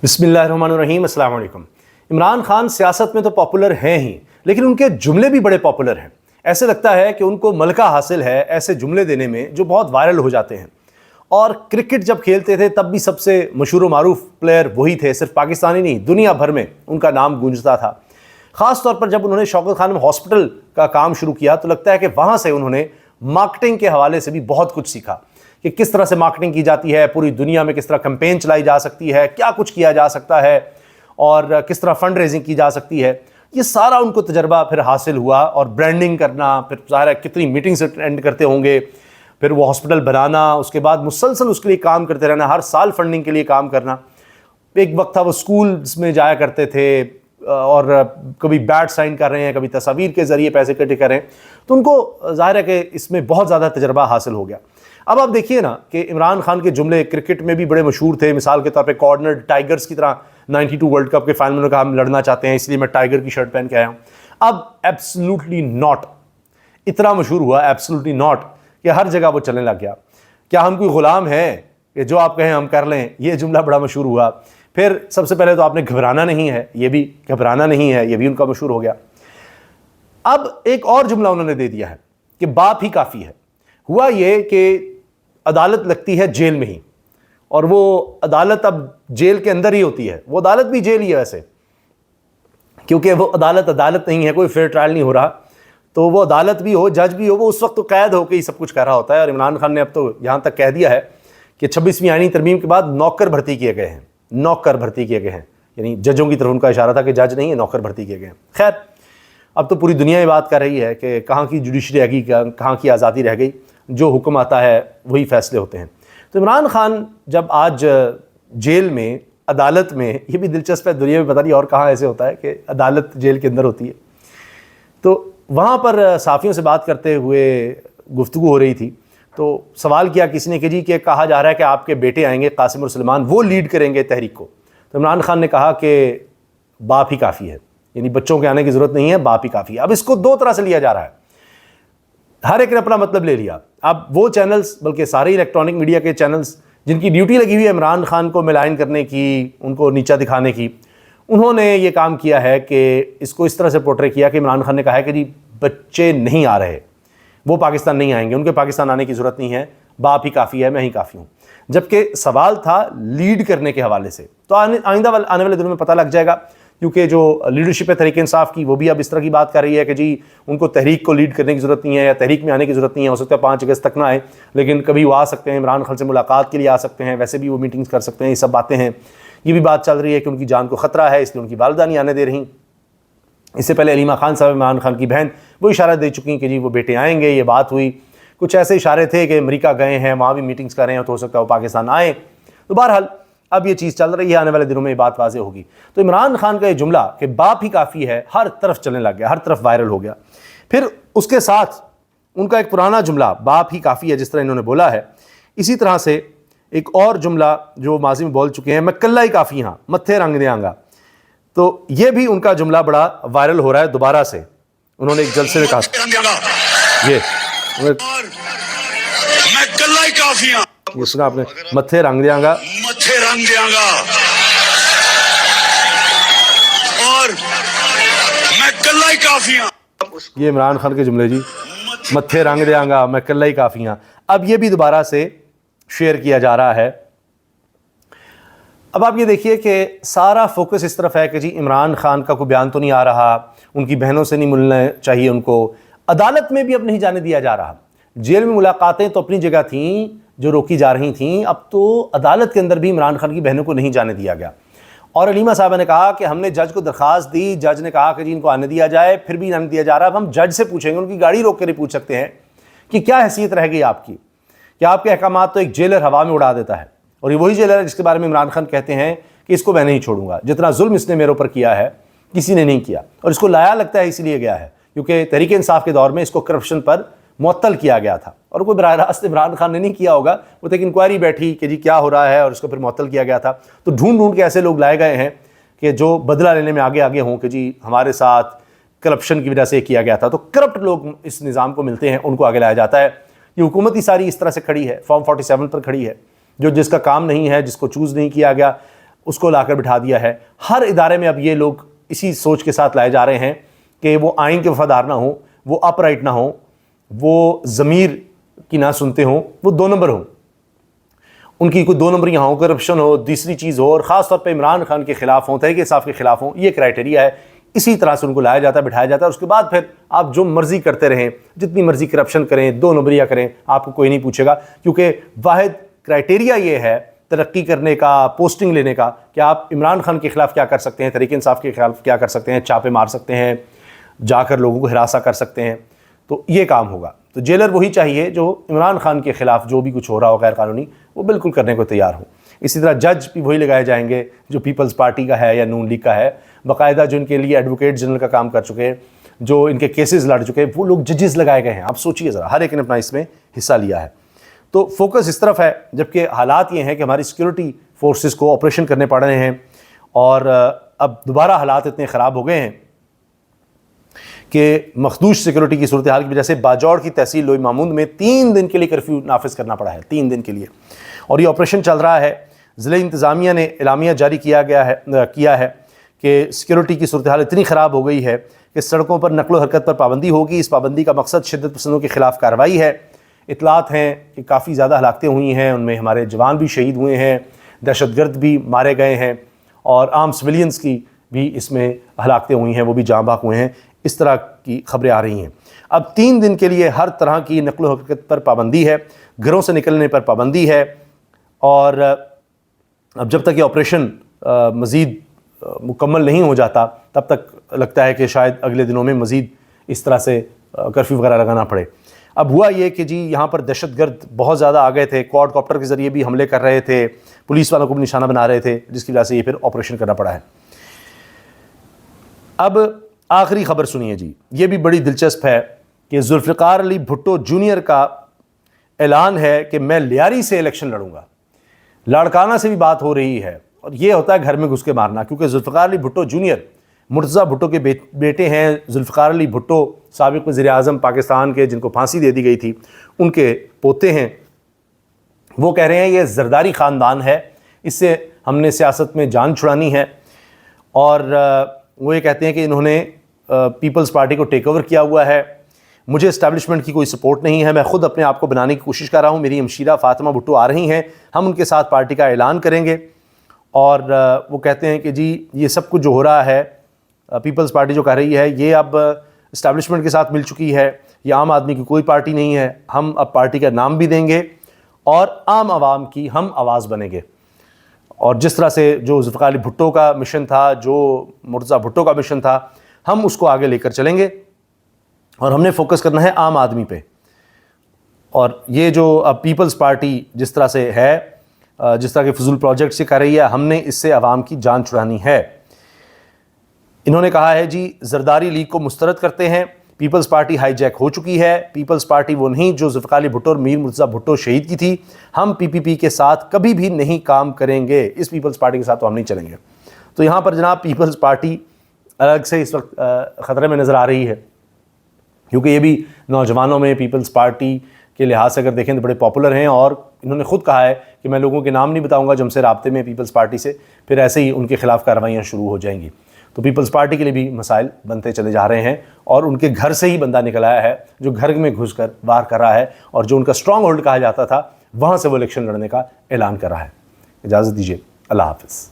बिस्मिल्लाहिर्रहमानिर्रहीम, अस्सलाम वालेकुम। इमरान खान सियासत में तो पॉपुलर हैं ही, लेकिन उनके जुमले भी बड़े पॉपुलर हैं। ऐसे लगता है कि उनको मलका हासिल है ऐसे जुमले देने में जो बहुत वायरल हो जाते हैं। और क्रिकेट जब खेलते थे तब भी सबसे मशहूर व मारूफ प्लेयर वही थे, सिर्फ पाकिस्तानी नहीं दुनिया भर में उनका नाम गूंजता था। ख़ास तौर पर जब उन्होंने शौकत खान में हॉस्पिटल का काम शुरू किया तो लगता है कि वहाँ से उन्होंने मार्केटिंग के हवाले से भी बहुत कुछ सीखा कि किस तरह से मार्केटिंग की जाती है, पूरी दुनिया में किस तरह कैंपेन चलाई जा सकती है, क्या कुछ किया जा सकता है और किस तरह फंड रेजिंग की जा सकती है। ये सारा उनको तजर्बा फिर हासिल हुआ और ब्रांडिंग करना, फिर ज़ाहिर है कितनी मीटिंग्स अटेंड करते होंगे, फिर वो हॉस्पिटल बनाना, उसके बाद मुसलसल उसके लिए काम करते रहना, हर साल फंडिंग के लिए काम करना। एक वक्त था वो स्कूल्स में जाया करते थे और कभी बैट साइन कर रहे हैं, कभी तस्वीर के ज़रिए पैसे इकट्ठे कर रहे हैं, तो उनको ज़ाहिर है कि इसमें बहुत ज़्यादा तजर्बा हासिल हो गया। अब आप देखिए ना कि इमरान खान के जुमले क्रिकेट में भी बड़े मशहूर थे। मिसाल के तौर पे कॉर्नर टाइगर्स की तरह 92 वर्ल्ड कप के फाइनल में कहा हम लड़ना चाहते हैं इसलिए मैं टाइगर की शर्ट पहन के आया हूँ। अब एब्सोल्युटली नॉट, इतना मशहूर हुआ एब्सोल्युटली नॉट कि हर जगह वो चलने लग गया। क्या हम कोई ग़ुलाम हैं कि जो आप कहें हम कर लें? ये जुमला बड़ा मशहूर हुआ। फिर सबसे पहले तो आपने घबराना नहीं है, ये भी घबराना नहीं है, ये भी उनका मशहूर हो गया। अब एक और जुमला उन्होंने दे दिया है कि बाप ही काफ़ी है। हुआ ये कि अदालत लगती है जेल में ही, और वो अदालत अब जेल के अंदर ही होती है। वो अदालत भी जेल ही है वैसे, क्योंकि वो अदालत नहीं है, कोई फेयर ट्रायल नहीं हो रहा। तो वो अदालत भी हो, जज भी हो, वो उस वक्त तो कैद होकर ही सब कुछ कर रहा होता है। और इमरान खान ने अब तो यहाँ तक कह दिया है कि 26वीं आईनी तरमीम के बाद नौकर भर्ती किए गए हैं, नौकर भर्ती किए गए हैं, यानी जजों की तरफ उनका इशारा था कि जज नहीं है, नौकर भर्ती किए गए हैं। खैर, अब तो पूरी दुनिया ये बात कर रही है कि कहाँ की जुडिशरी रह गई, कहाँ की आज़ादी रह गई, जो हुक्म आता है वही फैसले होते हैं। तो इमरान खान जब आज जेल में, अदालत में, ये भी दिलचस्प है, दुनिया में पता नहीं और कहाँ ऐसे होता है कि अदालत जेल के अंदर होती है। तो वहाँ पर साफ़ियों से बात करते हुए गुफ्तगू हो रही थी, तो सवाल किया किसी ने कि जी कि कहा जा रहा है कि आपके बेटे आएंगे कासिम और सलमान, वो लीड करेंगे तहरीक को। तो इमरान खान ने कहा कि बाप ही काफ़ी है, यानी बच्चों के आने की ज़रूरत नहीं है, बाप ही काफ़ी है। अब इसको दो तरह से लिया जा रहा है, हर एक ने अपना मतलब ले लिया। अब वो चैनल्स, बल्कि सारे इलेक्ट्रॉनिक मीडिया के चैनल्स जिनकी ड्यूटी लगी हुई है इमरान खान को मिलाइन करने की, उनको नीचा दिखाने की, उन्होंने ये काम किया है कि इसको इस तरह से पोर्ट्रे किया कि इमरान खान ने कहा है कि जी बच्चे नहीं आ रहे, वो पाकिस्तान नहीं आएंगे, उनके पाकिस्तान आने की ज़रूरत नहीं है, बाप ही काफ़ी है, मैं ही काफ़ी हूँ। जबकि सवाल था लीड करने के हवाले से। तो आइंदा आने वाले दिनों में पता लग जाएगा, क्योंकि जो लीडरशिप है तहरीक इंसाफ की, वो भी अब इस तरह की बात कर रही है कि जी उनको तहरीक को लीड करने की ज़रूरत नहीं है या तहरीक में आने की ज़रूरत नहीं है। हो सकता है 5 अगस्त तक ना आए, लेकिन कभी वो आ सकते हैं, इमरान खान से मुलाकात के लिए आ सकते हैं, वैसे भी वो मीटिंग्स कर सकते हैं। ये सब बातें हैं। ये भी बात चल रही है कि उनकी जान को ख़तरा है, इसलिए उनकी वालिदा नहीं आने दे रही। इससे पहले अलीमा खान साहब, इमरान खान की बहन, वो इशारा दे चुकी कि जी वो बेटे आएंगे। ये बात हुई, कुछ ऐसे इशारे थे कि अमेरिका गए हैं, वहाँ भी मीटिंग्स कर रहे हैं, तो हो सकता है वो पाकिस्तान आए। तो बहरहाल अब ये चीज़ चल रही है, आने वाले दिनों में ये बात वाज़ेह होगी। तो इमरान खान का ये जुमला कि बाप ही काफ़ी है हर तरफ चलने लग गया, हर तरफ वायरल हो गया। फिर उसके साथ उनका एक पुराना जुमला बाप ही काफ़ी है, जिस तरह इन्होंने बोला है, इसी तरह से एक और जुमला जो माजी में बोल चुके हैं, मैं कल्ला ही काफ़ी हाँ, मत्थे रंग देंगा। तो ये भी उनका जुमला बड़ा वायरल हो रहा है दोबारा से। उन्होंने एक जलसे में कहा ये सुना आपने, मत्थे रंग देंगा, मत्थे रंग देंगा, और मैं कल्ला ही काफी हूं। ये इमरान खान के जुमले जी, मत्थे रंग देंगा, मैं कल्ला ही काफ़ी हूं। अब ये भी दोबारा से शेयर किया जा रहा है। अब आप ये देखिए कि सारा फोकस इस तरफ है कि जी इमरान खान का कोई बयान तो नहीं आ रहा, उनकी बहनों से नहीं मिलना चाहिए उनको, अदालत में भी अब नहीं जाने दिया जा रहा। जेल में मुलाकातें तो अपनी जगह थीं जो रोकी जा रही थीं, अब तो अदालत के अंदर भी इमरान खान की बहनों को नहीं जाने दिया गया। और अलीमा साहबा ने कहा कि हमने जज को दरख्वास्त दी, जज ने कहा कि जी इनको आने दिया जाए, फिर भी आने दिया जा रहा। अब हम जज से पूछेंगे, उनकी गाड़ी रोक कर ही पूछ सकते हैं कि क्या हैसियत रह गई आपकी, क्या आपके अहकामात तो एक जेलर हवा में उड़ा देता है। और ये वही जेलर है जिसके बारे में इमरान खान कहते हैं कि इसको मैं नहीं छोड़ूंगा, जितना जुल्म इसने मेरे ऊपर किया है किसी ने नहीं किया। और इसको लाया लगता है इसलिए गया है क्योंकि तहरीक इंसाफ के दौर में इसको करप्शन पर मुअत्तल किया गया था, और कोई बराह रास्त इमरान खान ने नहीं किया होगा, वो तक इंक्वायरी बैठी कि जी क्या हो रहा है, और उसको फिर मुअत्तल किया गया था। तो ढूंढ ढूंढ के ऐसे लोग लाए गए हैं कि जो बदला लेने में आगे आगे हों कि जी हमारे साथ करप्शन की वजह से किया गया था। तो करप्ट लोग इस निज़ाम को मिलते हैं, उनको आगे लाया जाता है। ये हुकूमत ही सारी इस तरह से खड़ी है, फॉर्म 47 पर खड़ी है, जो जिसका काम नहीं है, जिसको चूज़ नहीं किया गया, اس کو لا کر بٹھا دیا ہے. ہر ادارے میں اب یہ لوگ اسی سوچ کے ساتھ لائے جا رہے ہیں کہ وہ آئین کے وفادار نہ ہوں, وہ اپ رائٹ نہ ہوں, وہ ضمیر کی نہ سنتے ہوں, وہ 2 نمبر ہوں, ان کی کوئی 2 نمبر یہاں ہو, کرپشن ہو, تیسری چیز ہو, اور خاص طور پہ عمران خان کے خلاف ہوں, تحریک انصاف کے خلاف ہوں. یہ کرائٹیریا ہے. اسی طرح سے ان کو لایا جاتا ہے, بٹھایا جاتا ہے. اس کے بعد پھر آپ جو مرضی کرتے رہیں, جتنی مرضی کرپشن کریں, 2 نمبریاں کریں, آپ کو کوئی نہیں پوچھے گا, کیونکہ واحد کرائٹیریا یہ ہے ترقی کرنے کا, پوسٹنگ لینے کا, کہ آپ عمران خان کے خلاف کیا کر سکتے ہیں, تحریک انصاف کے خلاف کیا کر سکتے ہیں, چاپے مار سکتے ہیں, جا کر لوگوں کو ہراساں کر سکتے ہیں. تو یہ کام ہوگا. تو جیلر وہی چاہیے جو عمران خان کے خلاف جو بھی کچھ ہو رہا ہو غیر قانونی, وہ بالکل کرنے کو تیار ہو. اسی طرح جج بھی وہی لگائے جائیں گے جو پیپلز پارٹی کا ہے یا نون لیگ کا ہے, باقاعدہ جو ان کے لیے ایڈوکیٹ جنرل کا کام کر چکے ہیں, جو ان کے کیسز لڑ چکے ہیں, وہ لوگ ججز لگائے گئے ہیں. آپ سوچئے ذرا, ہر ایک نے اپنا اس میں حصہ لیا ہے. تو فوکس اس طرف ہے, جبکہ حالات یہ ہیں کہ ہماری سیکورٹی فورسز کو آپریشن کرنے پڑ رہے ہیں, اور اب دوبارہ حالات اتنے خراب ہو گئے ہیں کہ مخدوش سیکورٹی کی صورتحال کی وجہ سے باجوڑ کی تحصیل لوئی ماموند میں 3 دن کے لیے کرفیو نافذ کرنا پڑا ہے, 3 دن کے لیے. اور یہ آپریشن چل رہا ہے. ضلع انتظامیہ نے اعلامیہ جاری کیا ہے کہ سیکورٹی کی صورتحال اتنی خراب ہو گئی ہے کہ سڑکوں پر نقل و حرکت پر پابندی ہوگی. اس پابندی کا مقصد شدت پسندوں کے خلاف کارروائی ہے. اطلاعات ہیں کہ کافی زیادہ ہلاکتیں ہوئی ہیں, ان میں ہمارے جوان بھی شہید ہوئے ہیں, دہشت گرد بھی مارے گئے ہیں, اور عام سویلینز کی بھی اس میں ہلاکتیں ہوئی ہیں, وہ بھی جاں بحق ہوئے ہیں. اس طرح کی خبریں آ رہی ہیں. اب 3 دن کے لیے ہر طرح کی نقل و حرکت پر پابندی ہے, گھروں سے نکلنے پر پابندی ہے, اور اب جب تک یہ آپریشن مزید مکمل نہیں ہو جاتا تب تک لگتا ہے کہ شاید اگلے دنوں میں مزید اس طرح سے کرفیو وغیرہ لگانا پڑے. اب ہوا یہ کہ جی یہاں پر دہشت گرد بہت زیادہ آ گئے تھے, کوڈ کاپٹر کے ذریعے بھی حملے کر رہے تھے, پولیس والوں کو بھی نشانہ بنا رہے تھے, جس کی وجہ سے یہ پھر آپریشن کرنا پڑا ہے. اب آخری خبر سنیے جی, یہ بھی بڑی دلچسپ ہے کہ ذوالفقار علی بھٹو جونیئر کا اعلان ہے کہ میں لیاری سے الیکشن لڑوں گا. لاڑکانہ سے بھی بات ہو رہی ہے, اور یہ ہوتا ہے گھر میں گھس کے مارنا, کیونکہ ذوالفقار علی بھٹو جونیئر مرتضیٰ بھٹو کے بیٹے ہیں. ذوالفقار علی بھٹو سابق وزیر اعظم پاکستان کے, جن کو پھانسی دے دی گئی تھی, ان کے پوتے ہیں. وہ کہہ رہے ہیں یہ زرداری خاندان ہے, اس سے ہم نے سیاست میں جان چھڑانی ہے, اور وہ یہ کہتے ہیں کہ انہوں نے پیپلز پارٹی کو ٹیک اوور کیا ہوا ہے, مجھے اسٹیبلشمنٹ کی کوئی سپورٹ نہیں ہے, میں خود اپنے آپ کو بنانے کی کوشش کر رہا ہوں, میری ہمشیرہ فاطمہ بھٹو آ رہی ہیں, ہم ان کے ساتھ پارٹی کا اعلان کریں گے. اور وہ کہتے ہیں کہ جی یہ سب کچھ جو ہو رہا ہے, پیپلز پارٹی جو کہہ رہی ہے, یہ اب اسٹیبلشمنٹ کے ساتھ مل چکی ہے, یہ عام آدمی کی کوئی پارٹی نہیں ہے, ہم اب پارٹی کا نام بھی دیں گے اور عام عوام کی ہم آواز بنیں گے. اور جس طرح سے جو ذوالفقار علی بھٹو کا مشن تھا, جو مرتضیٰ بھٹو کا مشن تھا, ہم اس کو آگے لے کر چلیں گے, اور ہم نے فوکس کرنا ہے عام آدمی پہ. اور یہ جو اب پیپلز پارٹی جس طرح سے ہے, جس طرح کے فضول پروجیکٹ سے کر رہی ہے, ہم نے اس سے عوام کی جان چھڑانی ہے. انہوں نے کہا ہے جی زرداری لیگ کو مسترد کرتے ہیں, پیپلز پارٹی ہائی جیک ہو چکی ہے, پیپلز پارٹی وہ نہیں جو ذوالفقار علی بھٹو اور میر مرتضیٰ بھٹو شہید کی تھی, ہم پی پی پی کے ساتھ کبھی بھی نہیں کام کریں گے, اس پیپلز پارٹی کے ساتھ تو ہم نہیں چلیں گے. تو یہاں پر جناب پیپلز پارٹی الگ سے اس وقت خطرے میں نظر آ رہی ہے, کیونکہ یہ بھی نوجوانوں میں پیپلز پارٹی کے لحاظ سے اگر دیکھیں تو بڑے پاپولر ہیں, اور انہوں نے خود کہا ہے کہ میں لوگوں کے نام نہیں بتاؤں گا جو ہم سے رابطے میں پیپلز پارٹی سے, پھر ایسے ہی ان کے خلاف کارروائیاں شروع ہو جائیں گی. تو پیپلز پارٹی کے لیے بھی مسائل بنتے چلے جا رہے ہیں, اور ان کے گھر سے ہی بندہ نکل آیا ہے جو گھر میں گھس کر وار کر رہا ہے, اور جو ان کا اسٹرانگ ہولڈ کہا جاتا تھا وہاں سے وہ الیکشن لڑنے کا اعلان کر رہا ہے. اجازت دیجیے, اللہ حافظ.